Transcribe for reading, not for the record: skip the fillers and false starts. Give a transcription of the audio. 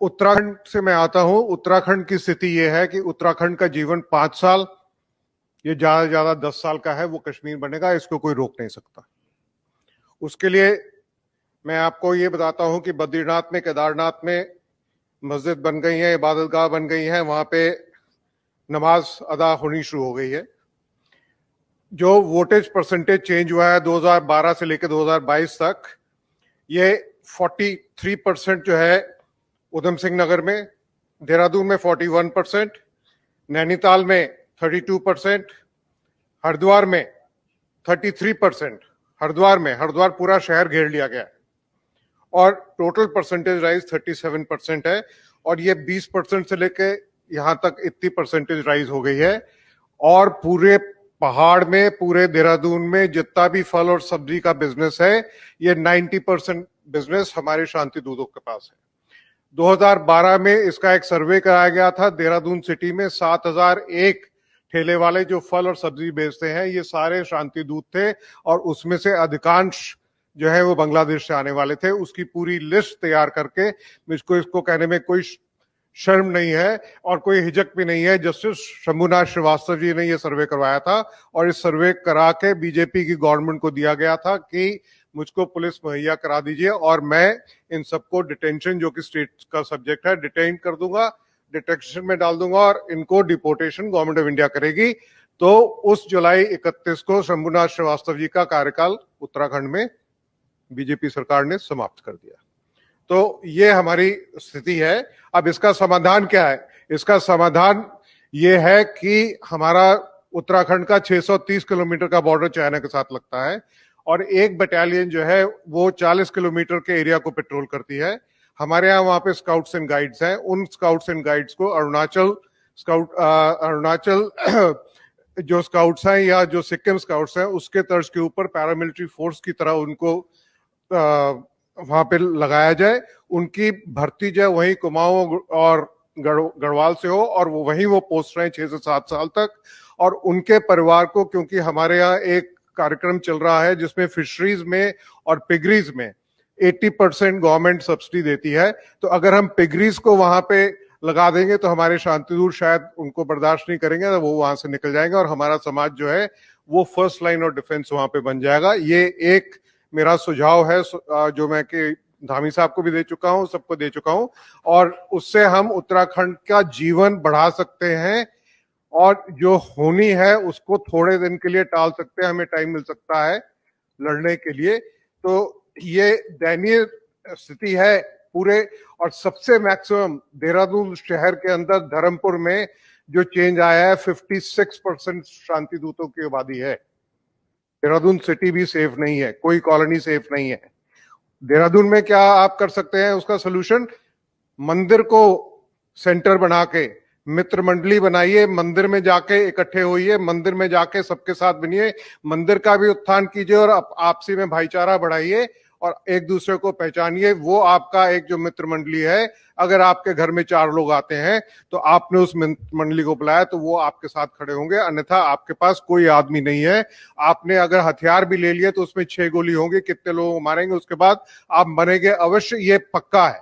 उत्तराखंड से मैं आता हूं। उत्तराखंड की स्थिति यह है कि उत्तराखंड का जीवन 5 साल, ये ज्यादा से ज्यादा 10 साल का है, वो कश्मीर बनेगा, इसको कोई रोक नहीं सकता। उसके लिए मैं आपको ये बताता हूं कि बद्रीनाथ में, केदारनाथ में मस्जिद बन गई है, इबादतगाह बन गई है, वहां पे नमाज अदा होनी शुरू हो गई है। जो वोटेज परसेंटेज चेंज हुआ है 2012 से लेकर 2022 तक, ये 43% जो है उधम सिंह नगर में, देहरादून में 41%, नैनीताल में 32%, हरिद्वार में 33%, हरिद्वार पूरा शहर घेर लिया गया है और टोटल परसेंटेज राइज 37% है। और ये 20% से लेके यहां तक इतनी परसेंटेज राइज हो गई है। और पूरे पहाड़ में, पूरे देहरादून में जितना भी फल और सब्जी का बिजनेस है, ये 90% बिजनेस हमारे शांति दूतों के पास है। 2012 में इसका एक सर्वे कराया गया था। देहरादून सिटी में 7001 ठेले वाले जो फल और सब्जी बेचते हैं, ये सारे शांति दूत थे और उसमें से अधिकांश जो है वो बांग्लादेश से आने वाले थे। उसकी पूरी लिस्ट तैयार करके, मुझको इसको कहने में कोई शर्म नहीं है और कोई हिचक भी नहीं है, जस्टिस शंभुनाथ श्रीवास्तव जी ने ये सर्वे करवाया था और इस सर्वे करा के बीजेपी की गवर्नमेंट को दिया गया था कि मुझको पुलिस मुहैया करा दीजिए और मैं इन सबको डिटेंशन, जो कि स्टेट का सब्जेक्ट है, डिटेन कर दूंगा, डिटेक्शन में डाल दूंगा और इनको डिपोर्टेशन गवर्नमेंट ऑफ इंडिया करेगी। तो उस जुलाई 31 को शंभुनाथ श्रीवास्तव जी का कार्यकाल उत्तराखंड में बीजेपी सरकार ने समाप्त कर दिया। तो ये हमारी स्थिति है। अब इसका समाधान क्या है? इसका समाधान ये है कि हमारा उत्तराखंड का 630 किलोमीटर का बॉर्डर चाइना के साथ लगता है और एक बटालियन जो है वो 40 किलोमीटर के एरिया को पेट्रोल करती है। हमारे यहाँ वहां पे स्काउट्स एंड गाइड्स हैं। उन स्काउट्स एंड गाइड्स को अरुणाचल जो स्काउट्स हैं या जो सिक्किम स्काउट्स हैं, उसके तर्ज के ऊपर पैरामिलिट्री फोर्स की तरह उनको वहां पे लगाया जाए। उनकी भर्ती जो है वहीं कुमाऊं और गढ़वाल से हो और वहीं वो पोस्ट रहे 6 से 7 साल तक। और उनके परिवार को, क्योंकि हमारे यहाँ एक कार्यक्रम चल रहा है जिसमें फिशरीज में और पिगरीज में 80% गवर्नमेंट सब्सिडी देती है, तो अगर हम पिगरीज को वहां पे लगा देंगे तो हमारे शांतिदूत शायद उनको बर्दाश्त नहीं करेंगे, तो वो वहां से निकल जाएंगे और हमारा समाज जो है वो फर्स्ट लाइन ऑफ डिफेंस वहां पे बन जाएगा। ये एक मेरा सुझाव है जो मैं कि धामी साहब को भी दे चुका हूं, सबको दे चुका हूं, और उससे हम उत्तराखंड का जीवन बढ़ा सकते हैं और जो होनी है उसको थोड़े दिन के लिए टाल सकते हैं। हमें टाइम मिल सकता है लड़ने के लिए। तो ये दयनीय स्थिति है पूरे। और सबसे मैक्सिमम देहरादून शहर के अंदर धर्मपुर में जो चेंज आया है, 56% शांति दूतों की आबादी है। देहरादून सिटी भी सेफ नहीं है, कोई कॉलोनी सेफ नहीं है। देहरादून में क्या आप कर सकते हैं उसका सोल्यूशन? मंदिर को सेंटर बना के मित्र मंडली बनाइए, मंदिर में जाके इकट्ठे होइए, मंदिर में जाके सबके साथ बनिए, मंदिर का भी उत्थान कीजिए और आपसी में भाईचारा बढ़ाइए और एक दूसरे को पहचानिए। वो आपका एक जो मित्र मंडली है, अगर आपके घर में 4 लोग आते हैं तो आपने उस मित्र मंडली को बुलाया तो वो आपके साथ खड़े होंगे, अन्यथा आपके पास कोई आदमी नहीं है। आपने अगर हथियार भी ले लिए तो उसमें 6 गोली होंगी, कितने लोग मारेंगे उसके बाद आप मरेंगे अवश्य, ये पक्का है।